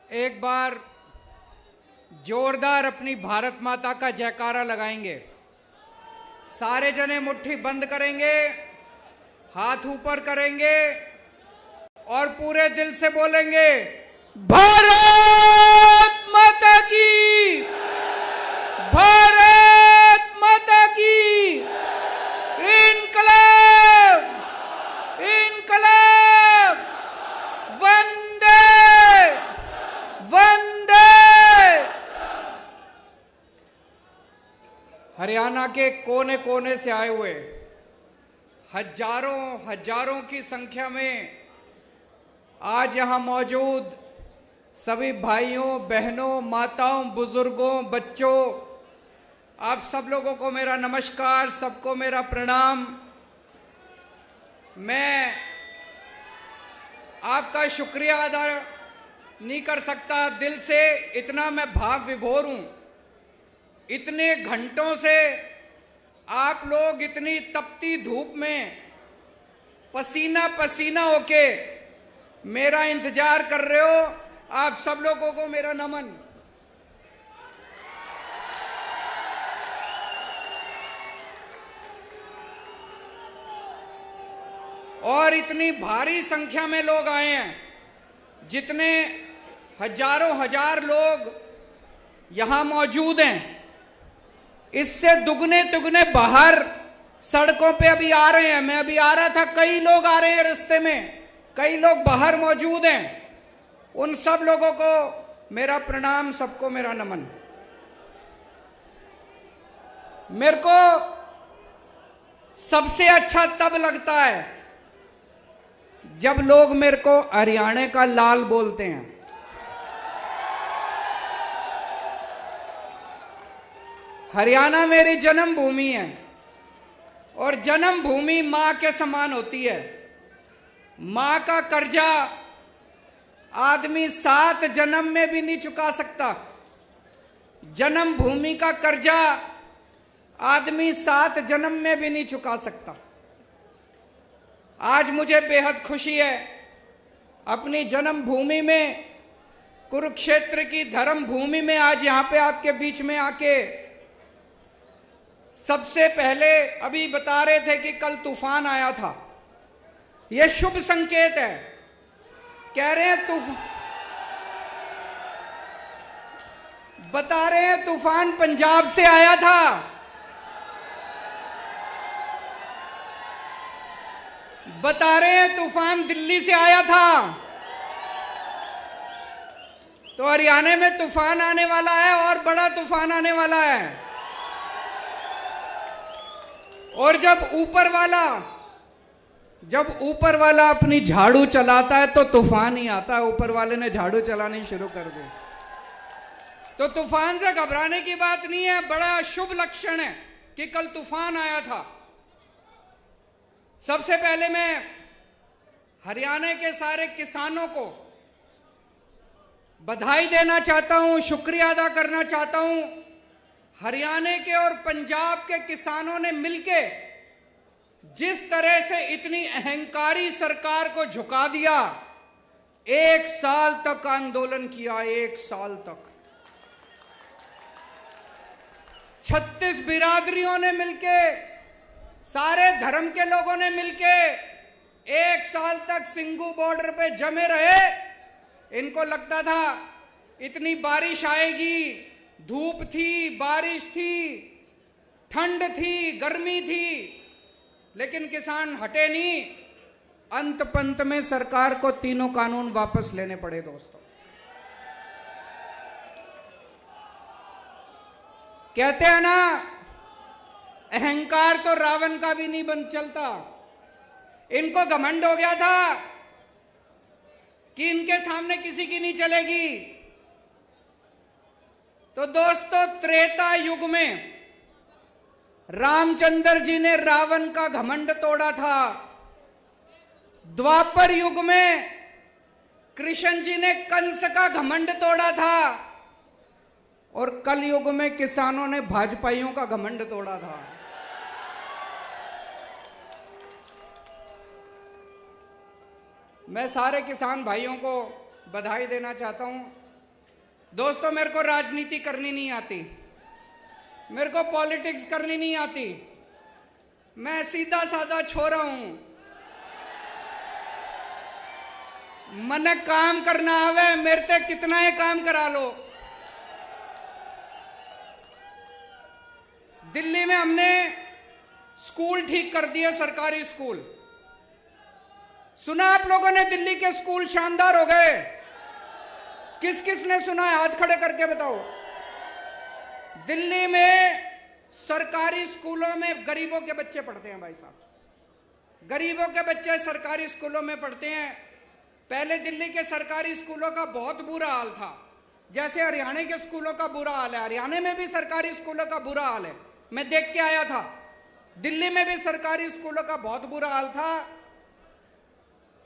एक बार जोरदार अपनी भारत माता का जयकारा लगाएंगे। सारे जने मुट्ठी बंद करेंगे, हाथ ऊपर करेंगे और पूरे दिल से बोलेंगे, भारत माता की, भारत माता की, इनकलाब, इनकलाब, वंदे वंदे। हरियाणा के कोने कोने से आए हुए हजारों हजारों की संख्या में आज यहां मौजूद सभी भाइयों बहनों माताओं बुजुर्गों बच्चों, आप सब लोगों को मेरा नमस्कार, सबको मेरा प्रणाम। मैं आपका शुक्रिया अदा नहीं कर सकता दिल से, इतना मैं भाव विभोर हूं। इतने घंटों से आप लोग इतनी तपती धूप में पसीना पसीना होके मेरा इंतजार कर रहे हो। आप सब लोगों को मेरा नमन। और इतनी भारी संख्या में लोग आए हैं, जितने हजारों हजार लोग यहां मौजूद हैं, इससे दुगने तुगने बाहर सड़कों पे अभी आ रहे हैं। मैं अभी आ रहा था, कई लोग आ रहे हैं रास्ते में, कई लोग बाहर मौजूद हैं। उन सब लोगों को मेरा प्रणाम, सबको मेरा नमन। मेरे को सबसे अच्छा तब लगता है जब लोग मेरे को हरियाणा का लाल बोलते हैं। हरियाणा मेरी जन्मभूमि है और जन्मभूमि मां के समान होती है। मां का कर्जा आदमी 7 जन्म में भी नहीं चुका सकता। जन्मभूमि का कर्जा आदमी 7 जन्म में भी नहीं चुका सकता। आज मुझे बेहद खुशी है अपनी जन्मभूमि में, कुरुक्षेत्र की धर्म भूमि में आज यहां पे आपके बीच में आके। सबसे पहले अभी बता रहे थे कि कल तूफान आया था, यह शुभ संकेत है। कह रहे हैं बता रहे हैं तूफान पंजाब से आया था, बता रहे हैं तूफान दिल्ली से आया था। तो हरियाणा में तूफान आने वाला है और बड़ा तूफान आने वाला है। और जब ऊपर वाला अपनी झाड़ू चलाता है तो तूफान ही आता है। ऊपर वाले ने झाड़ू चलानी शुरू कर दी तो तूफान से घबराने की बात नहीं है। बड़ा शुभ लक्षण है कि कल तूफान आया था। सबसे पहले मैं हरियाणा के सारे किसानों को बधाई देना चाहता हूं, शुक्रिया अदा करना चाहता हूं। हरियाणा के और पंजाब के किसानों ने मिलके जिस तरह से इतनी अहंकारी सरकार को झुका दिया, 1 साल तक आंदोलन किया, 1 साल तक 36 बिरादरियों ने मिलके, सारे धर्म के लोगों ने मिलके 1 साल तक सिंगू बॉर्डर पे जमे रहे। इनको लगता था इतनी बारिश आएगी, धूप थी, बारिश थी, ठंड थी, गर्मी थी, लेकिन किसान हटे नहीं। अंत पंत में सरकार को तीनों कानून वापस लेने पड़े। दोस्तों, कहते हैं ना, अहंकार तो रावण का भी नहीं बन चलता। इनको घमंड हो गया था कि इनके सामने किसी की नहीं चलेगी। तो दोस्तों, त्रेता युग में रामचंद्र जी ने रावण का घमंड तोड़ा था। द्वापर युग में कृष्ण जी ने कंस का घमंड तोड़ा था और कल युग में किसानों ने भाजपाइयों का घमंड तोड़ा था। मैं सारे किसान भाइयों को बधाई देना चाहता हूं। दोस्तों, मेरे को राजनीति करनी नहीं आती, मेरे को पॉलिटिक्स करनी नहीं आती। मैं सीधा साधा छोरा हूं। मन काम करना आवे, मेरे ते कितना ही काम करा लो। दिल्ली में हमने स्कूल ठीक कर दिए, सरकारी स्कूल। सुना आप लोगों ने दिल्ली के स्कूल शानदार हो गए? किस किस ने सुना है? हाथ खड़े करके बताओ। दिल्ली में सरकारी स्कूलों में गरीबों के बच्चे पढ़ते हैं भाई साहब। गरीबों के बच्चे सरकारी स्कूलों में पढ़ते हैं। पहले दिल्ली के सरकारी स्कूलों का बहुत बुरा हाल था, जैसे हरियाणा के स्कूलों का बुरा हाल है। हरियाणा में भी सरकारी स्कूलों का बुरा हाल है, मैं देख के आया था। दिल्ली में भी सरकारी स्कूलों का बहुत बुरा हाल था।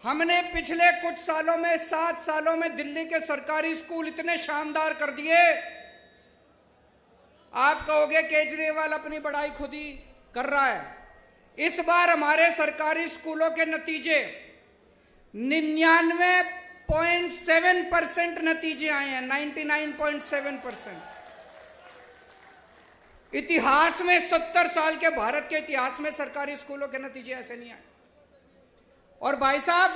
हमने पिछले कुछ सालों में, 7 सालों में दिल्ली के सरकारी स्कूल इतने शानदार कर दिए। आप कहोगे केजरीवाल अपनी बड़ाई खुद ही कर रहा है। इस बार हमारे सरकारी स्कूलों के नतीजे 99.7% नतीजे आए हैं। 99.7%। इतिहास में 70 साल के भारत के इतिहास में सरकारी स्कूलों के नतीजे ऐसे नहीं आए। और भाई साहब,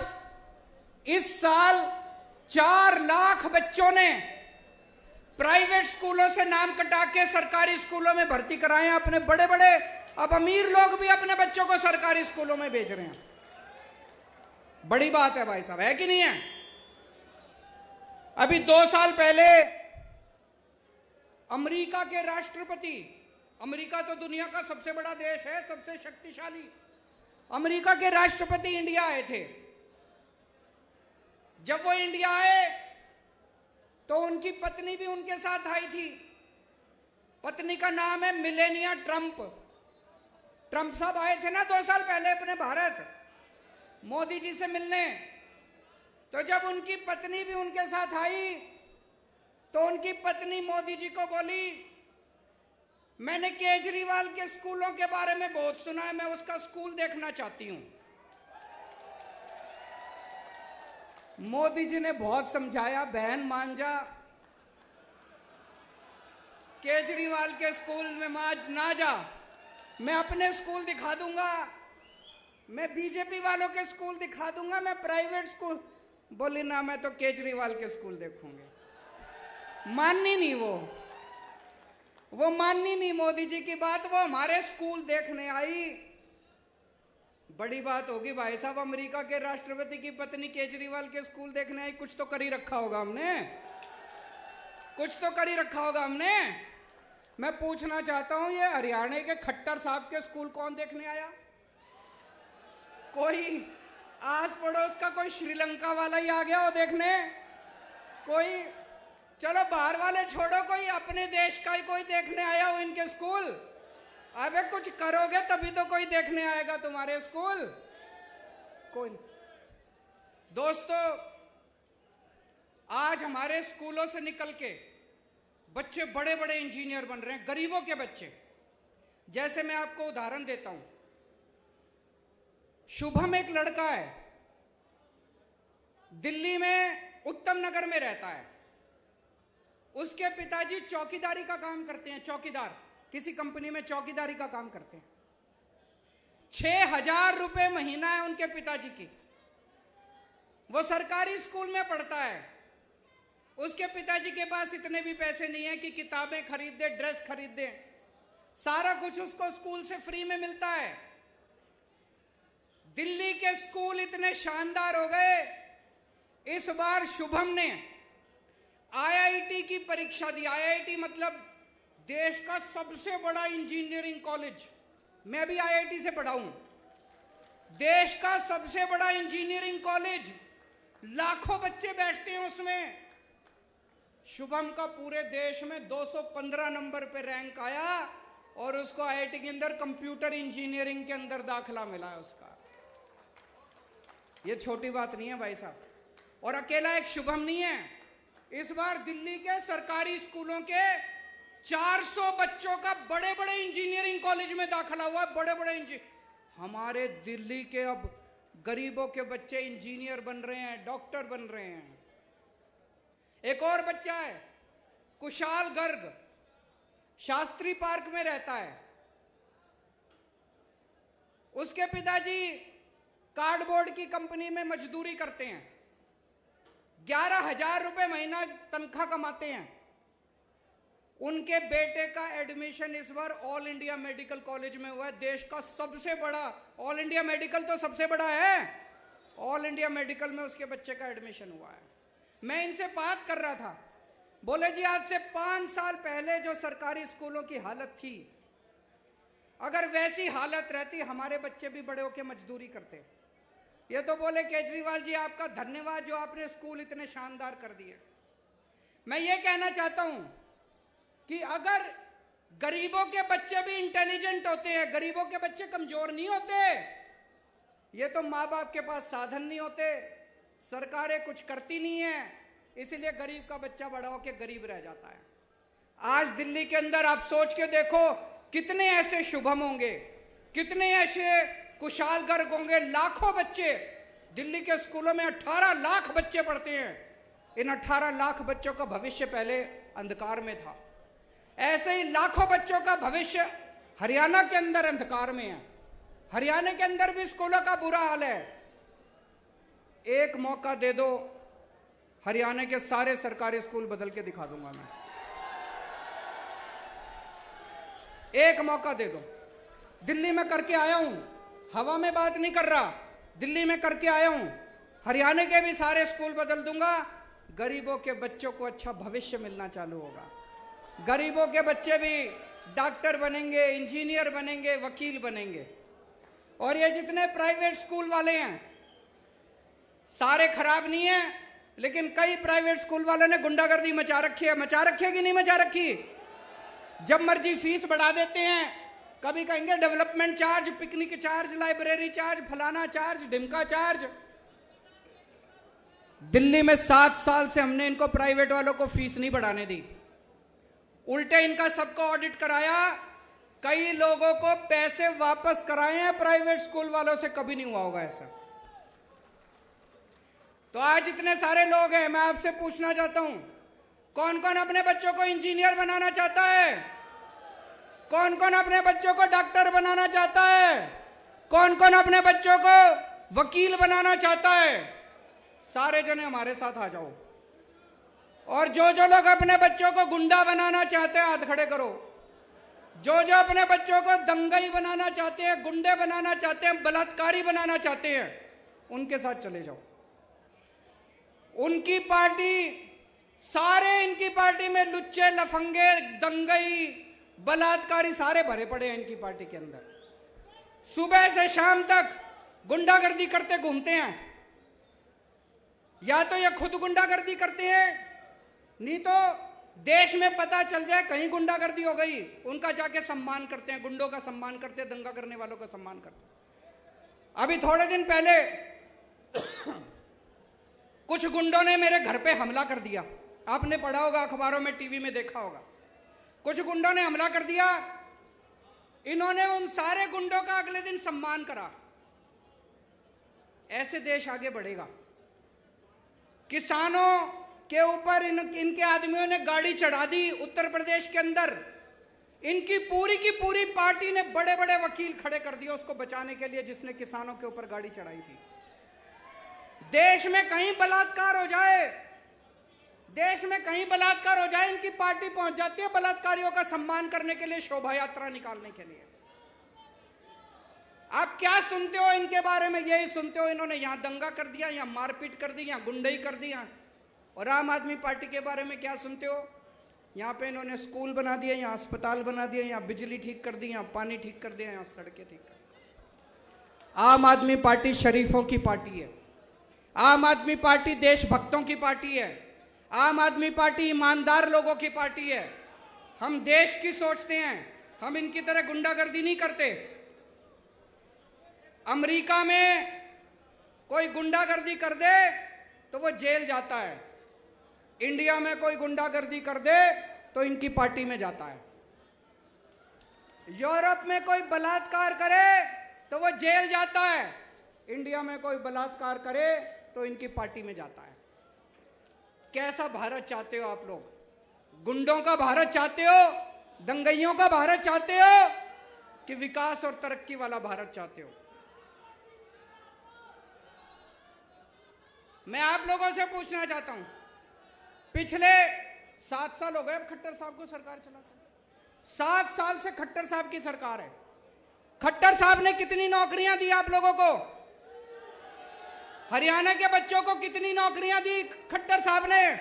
इस साल 4 लाख बच्चों ने प्राइवेट स्कूलों से नाम कटा के सरकारी स्कूलों में भर्ती कराए हैं। अपने बड़े बड़े, अब अमीर लोग भी अपने बच्चों को सरकारी स्कूलों में भेज रहे हैं। बड़ी बात है भाई साहब, है कि नहीं है? अभी 2 साल पहले अमेरिका के राष्ट्रपति, अमेरिका तो दुनिया का सबसे बड़ा देश है, सबसे शक्तिशाली, अमेरिका के राष्ट्रपति इंडिया आए थे। जब वो इंडिया आए तो उनकी पत्नी भी उनके साथ आई थी। पत्नी का नाम है मिलेनिया ट्रंप। ट्रंप साहब आए थे ना 2 साल पहले अपने भारत मोदी जी से मिलने। तो जब उनकी पत्नी भी उनके साथ आई तो उनकी पत्नी मोदी जी को बोली, मैंने केजरीवाल के स्कूलों के बारे में बहुत सुना है, मैं उसका स्कूल देखना चाहती हूं। मोदी जी ने बहुत समझाया, बहन मान जा, केजरीवाल के स्कूल में ना जा, मैं अपने स्कूल दिखा दूंगा, मैं बीजेपी वालों के स्कूल दिखा दूंगा, मैं प्राइवेट स्कूल। बोली ना, मैं तो केजरीवाल के स्कूल देखूंगी। माननी नहीं वो माननी नहीं मोदी जी की बात। वो हमारे स्कूल देखने आई। बड़ी बात होगी भाई साहब, अमेरिका के राष्ट्रपति की पत्नी केजरीवाल के स्कूल देखने आई। कुछ तो कर ही रखा होगा हमने, कुछ तो कर ही रखा होगा हमने। मैं पूछना चाहता हूं, ये हरियाणा के खट्टर साहब के स्कूल कौन देखने आया? कोई आस पड़ोस का कोई श्रीलंका वाला ही आ गया हो देखने? कोई, चलो बाहर वाले छोड़ो, कोई अपने देश का ही कोई देखने आया हो इनके स्कूल? अबे कुछ करोगे तभी तो कोई देखने आएगा तुम्हारे स्कूल। कोई। दोस्तों, आज हमारे स्कूलों से निकल के बच्चे बड़े बड़े इंजीनियर बन रहे हैं, गरीबों के बच्चे। जैसे मैं आपको उदाहरण देता हूं, शुभम एक लड़का है, दिल्ली में उत्तम नगर में रहता है। उसके पिताजी चौकीदारी का काम करते हैं, चौकीदार, किसी कंपनी में चौकीदारी का काम करते हैं। 6,000 रुपए महीना है उनके पिताजी की। वो सरकारी स्कूल में पढ़ता है। उसके पिताजी के पास इतने भी पैसे नहीं है कि किताबें खरीद दे, ड्रेस खरीद दे। सारा कुछ उसको स्कूल से फ्री में मिलता है। दिल्ली के स्कूल इतने शानदार हो गए, इस बार शुभम ने आईआईटी की परीक्षा दी। आईआईटी मतलब देश का सबसे बड़ा इंजीनियरिंग कॉलेज। मैं भी आईआईटी से पढ़ा हूं। देश का सबसे बड़ा इंजीनियरिंग कॉलेज, लाखों बच्चे बैठते हैं उसमें। शुभम का पूरे देश में 215 नंबर पे रैंक आया और उसको आईआईटी के अंदर कंप्यूटर इंजीनियरिंग के अंदर दाखिला मिला है उसका। ये छोटी बात नहीं है भाई साहब। और अकेला एक शुभम नहीं है, इस बार दिल्ली के सरकारी स्कूलों के 400 बच्चों का बड़े बड़े इंजीनियरिंग कॉलेज में दाखिला हुआ है। बड़े बड़े हमारे दिल्ली के अब गरीबों के बच्चे इंजीनियर बन रहे हैं, डॉक्टर बन रहे हैं। एक और बच्चा है कुशाल गर्ग शास्त्री पार्क में रहता है। उसके पिताजी कार्डबोर्ड की कंपनी में मजदूरी करते हैं, 11,000 रुपए महीना तनख्वाह कमाते हैं। उनके बेटे का एडमिशन इस बार ऑल इंडिया मेडिकल कॉलेज में हुआ है, देश का सबसे बड़ा। ऑल इंडिया मेडिकल तो सबसे बड़ा है, ऑल इंडिया मेडिकल में उसके बच्चे का एडमिशन हुआ है। मैं इनसे बात कर रहा था, बोले जी आज से 5 साल पहले जो सरकारी स्कूलों की हालत थी, अगर वैसी हालत रहती हमारे बच्चे भी बड़े होकर मजदूरी करते। ये तो बोले केजरीवाल जी आपका धन्यवाद जो आपने स्कूल इतने शानदार कर दिए। मैं ये कहना चाहता हूं कि अगर गरीबों के बच्चे भी इंटेलिजेंट होते हैं, गरीबों के बच्चे कमजोर नहीं होते। ये तो माँ बाप के पास साधन नहीं होते, सरकारें कुछ करती नहीं है, इसलिए गरीब का बच्चा बड़ा होकर गरीब रह जाता है। आज दिल्ली के अंदर आप सोच के देखो कितने ऐसे शुभम होंगे, कितने ऐसे कुशाल गर्ग होंगे। लाखों बच्चे दिल्ली के स्कूलों में 18 लाख बच्चे पढ़ते हैं। इन 18 लाख बच्चों का भविष्य पहले अंधकार में था। ऐसे ही लाखों बच्चों का भविष्य हरियाणा के अंदर अंधकार में है। हरियाणा के अंदर भी स्कूलों का बुरा हाल है। एक मौका दे दो, हरियाणा के सारे सरकारी स्कूल बदल के दिखा दूंगा मैं। एक मौका दे दो। दिल्ली में करके आया हूं, हवा में बात नहीं कर रहा, दिल्ली में करके आया हूं। हरियाणा के भी सारे स्कूल बदल दूंगा, गरीबों के बच्चों को अच्छा भविष्य मिलना चालू होगा। गरीबों के बच्चे भी डॉक्टर बनेंगे, इंजीनियर बनेंगे, वकील बनेंगे। और ये जितने प्राइवेट स्कूल वाले हैं सारे खराब नहीं है, लेकिन कई प्राइवेट स्कूल वालों ने गुंडागर्दी मचा रखी है। मचा रखी है कि नहीं मचा रखी? जब मर्जी फीस बढ़ा देते हैं, कभी कहेंगे development charge, picnic charge, library charge, फलाना चार्ज, ढिमका चार्ज। दिल्ली में 7 साल से हमने इनको प्राइवेट वालों को फीस नहीं बढ़ाने दी, उल्टे इनका सबको ऑडिट कराया, कई लोगों को पैसे वापस कराए हैं। प्राइवेट स्कूल वालों से कभी नहीं हुआ होगा ऐसा। तो आज इतने सारे लोग हैं, मैं आपसे पूछना चाहता हूं, कौन कौन अपने बच्चों को इंजीनियर बनाना चाहता है? कौन कौन अपने बच्चों को डॉक्टर बनाना चाहता है? कौन कौन अपने बच्चों को वकील बनाना चाहता है? सारे जने हमारे साथ आ जाओ। और जो जो लोग अपने बच्चों को गुंडा बनाना चाहते हैं हाथ खड़े करो। जो जो अपने बच्चों को दंगई बनाना चाहते हैं, गुंडे बनाना चाहते हैं, बलात्कारी बनाना चाहते हैं, उनके साथ चले जाओ। उनकी पार्टी, सारे इनकी पार्टी में लुच्चे, लफंगे, दंगई, बलात्कारी सारे भरे पड़े हैं इनकी पार्टी के अंदर। सुबह से शाम तक गुंडागर्दी करते घूमते हैं। या तो ये खुद गुंडागर्दी करते हैं, नहीं तो देश में पता चल जाए कहीं गुंडागर्दी हो गई, उनका जाके सम्मान करते हैं, गुंडों का सम्मान करते हैं, दंगा करने वालों का सम्मान करते हैं। अभी थोड़े दिन पहले कुछ गुंडों ने मेरे घर पे हमला कर दिया। आपने पढ़ा होगा, अखबारों में, टीवी में देखा होगा। कुछ गुंडों ने हमला कर दिया। इन्होंने उन सारे गुंडों का अगले दिन सम्मान करा। ऐसे देश आगे बढ़ेगा। किसानों के ऊपर इनके आदमियों ने गाड़ी चढ़ा दी उत्तर प्रदेश के अंदर। इनकी पूरी की पूरी पार्टी ने बड़े बड़े वकील खड़े कर दिए उसको बचाने के लिए, जिसने किसानों के ऊपर गाड़ी चढ़ाई थी। देश में कहीं बलात्कार हो जाए, देश में कहीं बलात्कार हो जाए, इनकी पार्टी पहुंच जाती है बलात्कारियों का सम्मान करने के लिए, शोभा यात्रा निकालने के लिए। आप क्या सुनते हो इनके बारे में? यही सुनते हो इन्होंने यहां दंगा कर दिया, यहां मारपीट कर दी, यहां गुंडई कर दिया। और आम आदमी पार्टी के बारे में क्या सुनते हो? यहां पे इन्होंने स्कूल बना दिए, यहां अस्पताल बना दिए, यहां बिजली ठीक कर दी, यहां पानी ठीक कर दिया, यहां सड़कें ठीक कर दी। आम आदमी पार्टी शरीफों की पार्टी है। आम आदमी पार्टी देशभक्तों की पार्टी है। आम आदमी पार्टी ईमानदार लोगों की पार्टी है। हम देश की सोचते हैं, हम इनकी तरह गुंडागर्दी नहीं करते। अमेरिका में कोई गुंडागर्दी कर दे तो वो जेल जाता है, इंडिया में कोई गुंडागर्दी कर दे तो इनकी पार्टी में जाता है। यूरोप में कोई बलात्कार करे तो वो जेल जाता है, इंडिया में कोई बलात्कार करे तो इनकी पार्टी में जाता है। कैसा भारत चाहते हो आप लोग? गुंडों का भारत चाहते हो, दंगइयों का भारत चाहते हो, कि विकास और तरक्की वाला भारत चाहते हो? मैं आप लोगों से पूछना चाहता हूं, पिछले 7 साल हो गए अब खट्टर साहब को सरकार चलाते, 7 साल से खट्टर साहब की सरकार है। खट्टर साहब ने कितनी नौकरियां दी आप लोगों को? हरियाणा के बच्चों को कितनी नौकरियां दी खट्टर साहब ने?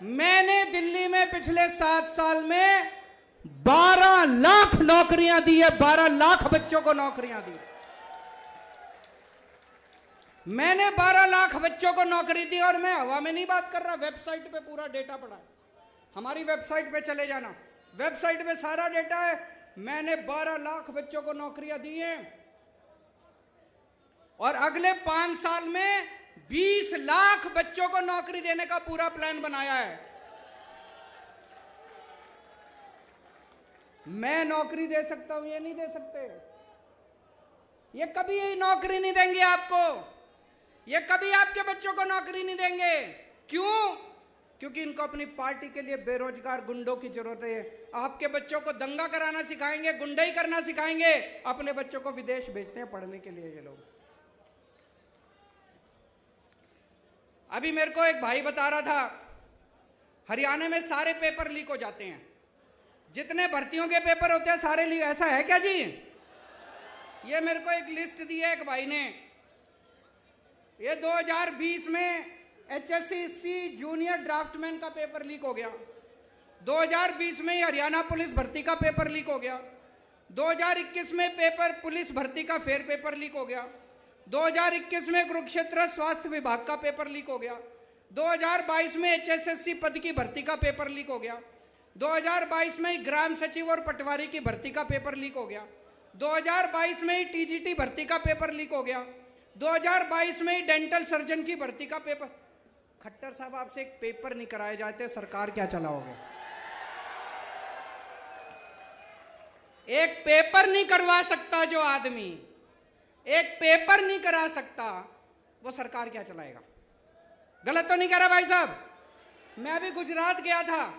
मैंने दिल्ली में पिछले 7 साल में 12 लाख नौकरियां दी है, 12 लाख बच्चों को नौकरियां दी। मैंने 12 लाख बच्चों को नौकरी दी, और मैं हवा में नहीं बात कर रहा, वेबसाइट पे पूरा डेटा पड़ा है। हमारी वेबसाइट पे चले जाना, वेबसाइट पे सारा डेटा है। मैंने 12 लाख बच्चों को नौकरियां दी हैं, और अगले 5 साल में 20 लाख बच्चों को नौकरी देने का पूरा प्लान बनाया है। मैं नौकरी दे सकता हूं, ये नहीं दे सकते। ये कभी ये नौकरी नहीं देंगे आपको, ये कभी आपके बच्चों को नौकरी नहीं देंगे। क्यों? क्योंकि इनको अपनी पार्टी के लिए बेरोजगार गुंडों की जरूरत है। आपके बच्चों को दंगा कराना सिखाएंगे, गुंडाई करना सिखाएंगे, अपने बच्चों को विदेश भेजते हैं पढ़ने के लिए ये लोग। अभी मेरे को एक भाई बता रहा था, हरियाणा में सारे पेपर लीक हो जाते हैं, जितने भर्तियों के पेपर होते हैं सारे लीक। ऐसा है क्या जी? ये मेरे को एक लिस्ट दी है एक भाई ने। ये 2020 में HSC जूनियर ड्राफ्टमैन का पेपर लीक हो गया। 2020 में हरियाणा पुलिस भर्ती का पेपर लीक हो गया। 2021 में पेपर पुलिस भर्ती का फेयर पेपर लीक हो गया। 2021 में कुरुक्षेत्र स्वास्थ्य विभाग का पेपर लीक हो गया। 2022 में HSSC पद की भर्ती का पेपर लीक हो गया। 2022 में ग्राम सचिव और पटवारी की भर्ती का पेपर लीक हो गया। 2022 में TGT भर्ती का पेपर लीक हो गया। 2022 में डेंटल सर्जन की भर्ती का पेपर। खट्टर साहब, आपसे एक पेपर नहीं कराए जाते, सरकार क्या चलाओगे? एक पेपर नहीं करवा सकता जो आदमी, एक पेपर नहीं करा सकता, वो सरकार क्या चलाएगा? गलत तो नहीं कह रहा भाई साहब? मैं अभी गुजरात गया था,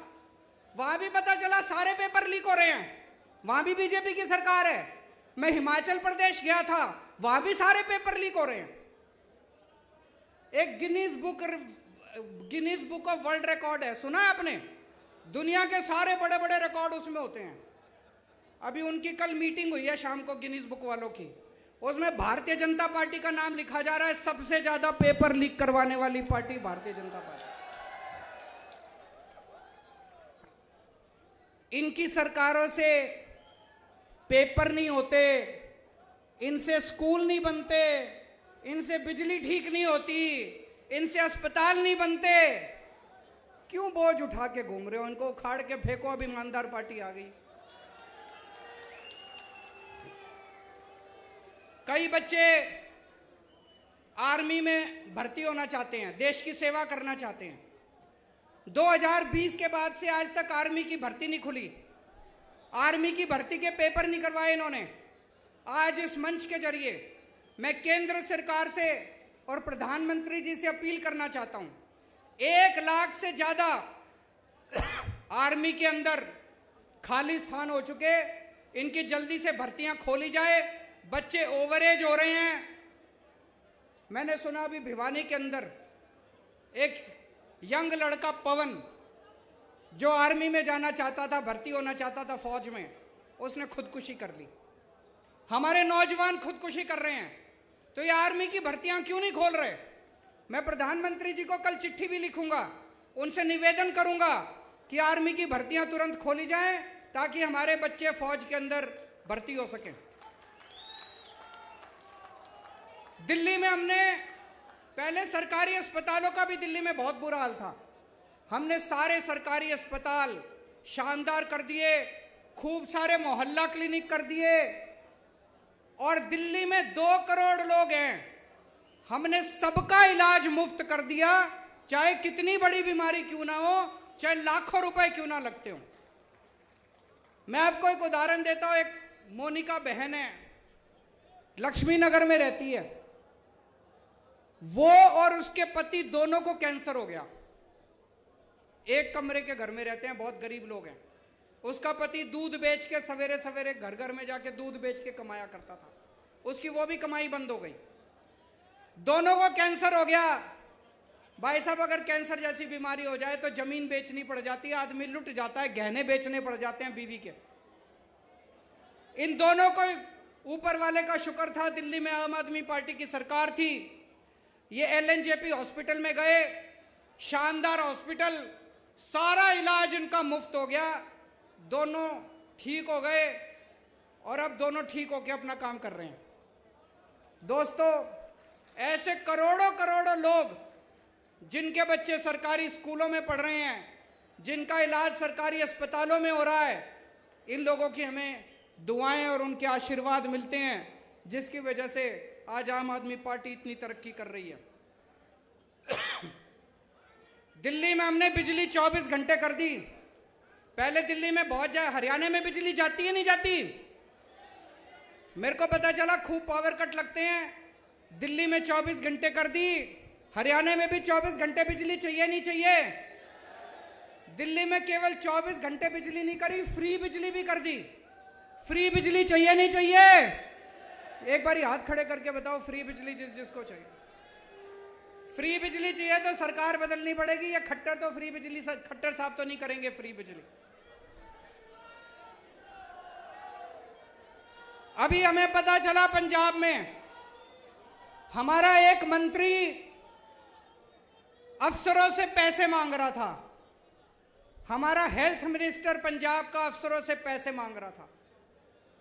वहां भी पता चला सारे पेपर लीक हो रहे हैं, वहां भी बीजेपी की सरकार है। मैं हिमाचल प्रदेश गया था, वहां भी सारे पेपर लीक हो रहे हैं। एक Guinness book of world record है, सुना है आपने? दुनिया के सारे बड़े बड़े रिकॉर्ड उसमें होते हैं। अभी उनकी कल मीटिंग हुई है शाम को, गिनीज बुक वालों की। उसमें भारतीय जनता पार्टी का नाम लिखा जा रहा है, सबसे ज्यादा पेपर लीक करवाने वाली पार्टी भारतीय जनता पार्टी। इनकी सरकारों से पेपर नहीं होते, इनसे स्कूल नहीं बनते, इनसे बिजली ठीक नहीं होती, इनसे अस्पताल नहीं बनते। क्यों बोझ उठा के घूम रहे हो? इनको उखाड़ के फेंको, अब ईमानदार पार्टी आ गई। कई बच्चे आर्मी में भर्ती होना चाहते हैं, देश की सेवा करना चाहते हैं। 2020 के बाद से आज तक आर्मी की भर्ती नहीं खुली, आर्मी की भर्ती के पेपर नहीं करवाए इन्होंने। आज इस मंच के जरिए मैं केंद्र सरकार से और प्रधानमंत्री जी से अपील करना चाहता हूं, 1 लाख से ज्यादा आर्मी के अंदर खाली स्थान हो चुके, इनकी जल्दी से भर्तियां खोली जाए। बच्चे ओवरेज हो रहे हैं। मैंने सुना अभी भिवानी के अंदर एक यंग लड़का पवन, जो आर्मी में जाना चाहता था, भर्ती होना चाहता था फौज में, उसने खुदकुशी कर ली। हमारे नौजवान खुदकुशी कर रहे हैं, तो ये आर्मी की भर्तियां क्यों नहीं खोल रहे? मैं प्रधानमंत्री जी को कल चिट्ठी भी लिखूंगा, उनसे निवेदन करूंगा कि आर्मी की भर्तियां तुरंत खोली जाएं, ताकि हमारे बच्चे फौज के अंदर भर्ती हो सकें। दिल्ली में हमने पहले सरकारी अस्पतालों का भी दिल्ली में बहुत बुरा हाल था, हमने सारे सरकारी अस्पताल शानदार कर दिए, खूब सारे मोहल्ला क्लिनिक कर दिए, और दिल्ली में 2 करोड़ लोग हैं, हमने सबका इलाज मुफ्त कर दिया, चाहे कितनी बड़ी बीमारी क्यों ना हो, चाहे लाखों रुपए क्यों ना लगते हो। मैं आपको एक उदाहरण देता हूं। एक मोनिका बहन है, लक्ष्मी नगर में रहती है। वो और उसके पति दोनों को कैंसर हो गया। एक कमरे के घर में रहते हैं, बहुत गरीब लोग हैं। उसका पति दूध बेच के सवेरे सवेरे घर घर में जाके दूध बेच के कमाया करता था, उसकी वो भी कमाई बंद हो गई। दोनों को कैंसर हो गया। भाई साहब, अगर कैंसर जैसी बीमारी हो जाए तो जमीन बेचनी पड़ जाती है, आदमी लुट जाता है, गहने बेचने पड़ जाते हैं बीवी के। इन दोनों को ऊपर वाले का शुक्र था, दिल्ली में आम आदमी पार्टी की सरकार थी। ये LNJP हॉस्पिटल में गए, शानदार हॉस्पिटल, सारा इलाज इनका मुफ्त हो गया, दोनों ठीक हो गए और अब दोनों ठीक होकर अपना काम कर रहे हैं। दोस्तों, ऐसे करोड़ों करोड़ों लोग जिनके बच्चे सरकारी स्कूलों में पढ़ रहे हैं, जिनका इलाज सरकारी अस्पतालों में हो रहा है, इन लोगों की हमें दुआएं और उनके आशीर्वाद मिलते हैं, जिसकी वजह से आज आम आदमी पार्टी इतनी तरक्की कर रही है। दिल्ली में हमने बिजली 24 घंटे कर दी। पहले दिल्ली में बहुत हरियाणा में बिजली जाती है नहीं जाती? मेरे को पता चला खूब पावर कट लगते हैं। दिल्ली में 24 घंटे कर दी, हरियाणा में भी 24 घंटे बिजली चाहिए नहीं चाहिए? दिल्ली में केवल 24 घंटे बिजली नहीं करी, फ्री बिजली भी कर दी। फ्री बिजली चाहिए नहीं चाहिए? एक बार हाथ खड़े करके बताओ, फ्री बिजली जिसको चाहिए। फ्री बिजली चाहिए तो सरकार बदलनी पड़ेगी, या खट्टर तो फ्री बिजली, खट्टर साहब तो नहीं करेंगे फ्री बिजली। अभी हमें पता चला पंजाब में हमारा एक मंत्री अफसरों से पैसे मांग रहा था। हमारा हेल्थ मिनिस्टर पंजाब का अफसरों से पैसे मांग रहा था।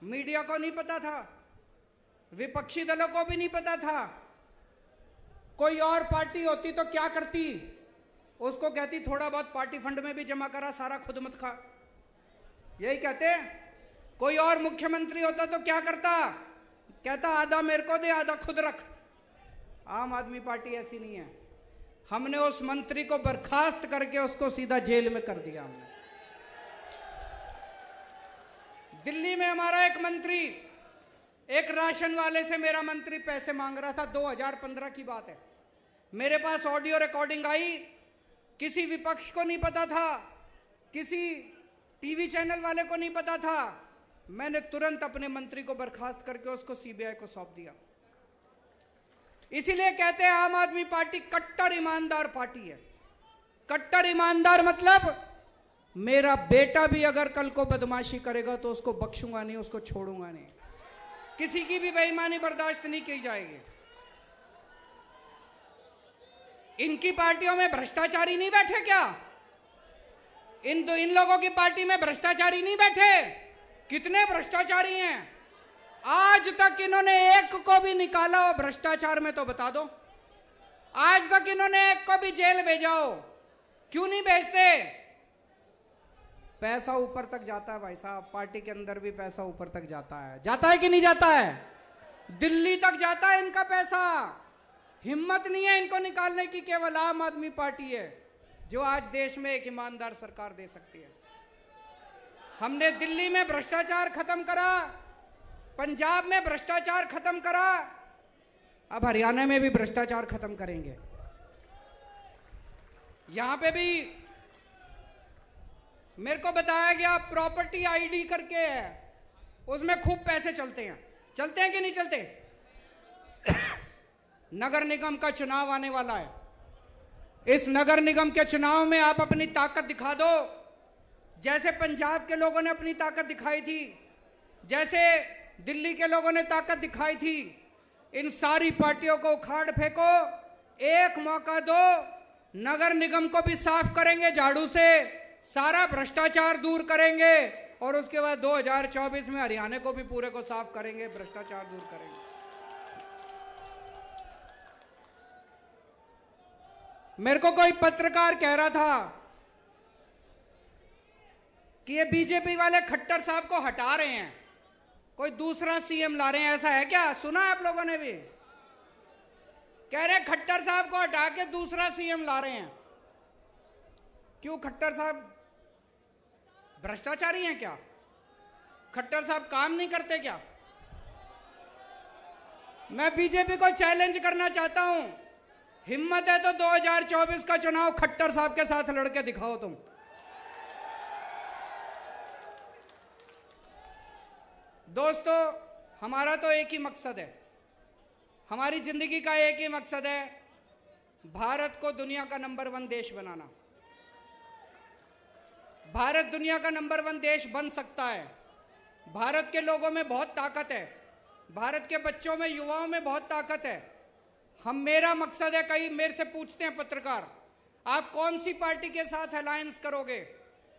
मीडिया को नहीं पता था, विपक्षी दलों को भी नहीं पता था। कोई और पार्टी होती तो क्या करती? उसको कहती थोड़ा बहुत पार्टी फंड में भी जमा करा, सारा खुद मत खा, यही कहते। कोई और मुख्यमंत्री होता तो क्या करता? कहता आधा मेरे को दे, आधा खुद रख। आम आदमी पार्टी ऐसी नहीं है। हमने उस मंत्री को बर्खास्त करके उसको सीधा जेल में कर दिया। हमने दिल्ली में हमारा एक मंत्री, एक राशन वाले से मेरा मंत्री पैसे मांग रहा था, 2015 की बात है। मेरे पास ऑडियो रिकॉर्डिंग आई, किसी विपक्ष को नहीं पता था, किसी टीवी चैनल वाले को नहीं पता था। मैंने तुरंत अपने मंत्री को बर्खास्त करके उसको CBI को सौंप दिया। इसीलिए कहते हैं आम आदमी पार्टी कट्टर ईमानदार पार्टी है। कट्टर ईमानदार मतलब मेरा बेटा भी अगर कल को बदमाशी करेगा तो उसको बख्शूंगा नहीं, उसको छोड़ूंगा नहीं। किसी की भी बेईमानी बर्दाश्त नहीं की जाएगी। इनकी पार्टियों में भ्रष्टाचारी नहीं बैठे क्या? इन लोगों की पार्टी में भ्रष्टाचारी नहीं बैठे? कितने भ्रष्टाचारी हैं? आज तक इन्होंने एक को भी निकाला हो भ्रष्टाचार में तो बता दो। आज तक इन्होंने एक को भी जेल भेजा हो? क्यों नहीं भेजते? पैसा ऊपर तक जाता है भाई साहब, पार्टी के अंदर भी पैसा ऊपर तक जाता है। जाता है कि नहीं जाता है? दिल्ली तक जाता है इनका पैसा। हिम्मत नहीं है इनको निकालने की। केवल आम आदमी पार्टी है जो आज देश में एक ईमानदार सरकार दे सकती है। हमने दिल्ली में भ्रष्टाचार खत्म करा, पंजाब में भ्रष्टाचार खत्म करा, अब हरियाणा में भी भ्रष्टाचार खत्म करेंगे। यहां पे भी मेरे को बताया गया प्रॉपर्टी ID करके है, उसमें खूब पैसे चलते हैं। चलते हैं कि नहीं चलते? नगर निगम का चुनाव आने वाला है। इस नगर निगम के चुनाव में आप अपनी ताकत दिखा दो, जैसे पंजाब के लोगों ने अपनी ताकत दिखाई थी, जैसे दिल्ली के लोगों ने ताकत दिखाई थी। इन सारी पार्टियों को उखाड़ फेंको, एक मौका दो, नगर निगम को भी साफ करेंगे झाड़ू से, सारा भ्रष्टाचार दूर करेंगे और उसके बाद 2024 में हरियाणा को भी पूरे को साफ करेंगे, भ्रष्टाचार दूर करेंगे। मेरे को कोई पत्रकार कह रहा था कि ये बीजेपी वाले खट्टर साहब को हटा रहे हैं, कोई दूसरा CM ला रहे हैं, ऐसा है क्या? सुना आप लोगों ने भी? कह रहे खट्टर साहब को हटा के दूसरा CM ला रहे हैं। क्यों? खट्टर साहब भ्रष्टाचारी हैं क्या? खट्टर साहब काम नहीं करते क्या? मैं बीजेपी को चैलेंज करना चाहता हूं, हिम्मत है तो 2024 का चुनाव खट्टर साहब के साथ लड़के दिखाओ तुम। दोस्तों, हमारा तो एक ही मकसद है, हमारी जिंदगी का एक ही मकसद है, भारत को दुनिया का नंबर 1 देश बनाना। भारत दुनिया का नंबर 1 देश बन सकता है। भारत के लोगों में बहुत ताकत है, भारत के बच्चों में, युवाओं में बहुत ताकत है। मेरा मकसद है, कई मेरे से पूछते हैं पत्रकार, आप कौन सी पार्टी के साथ अलायंस करोगे?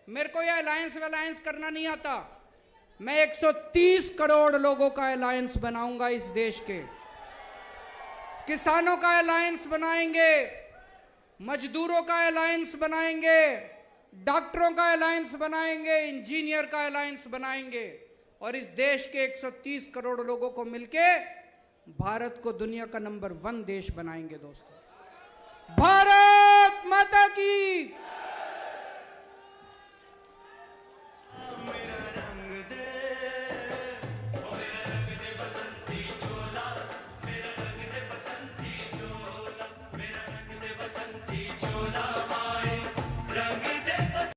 मेरे को यह अलायंस करना नहीं आता। मैं 130 करोड़ लोगों का अलायंस बनाऊंगा इस देश के। किसानों का अलायंस बनाएंगे, मजदूरों का अलायंस बनाएंगे, डॉक्टरों का अलायंस बनाएंगे, इंजीनियर का अलायंस बनाएंगे और इस देश के 130 करोड़ लोगों को मिलके भारत को दुनिया का नंबर 1 देश बनाएंगे। दोस्तों, भारत माता की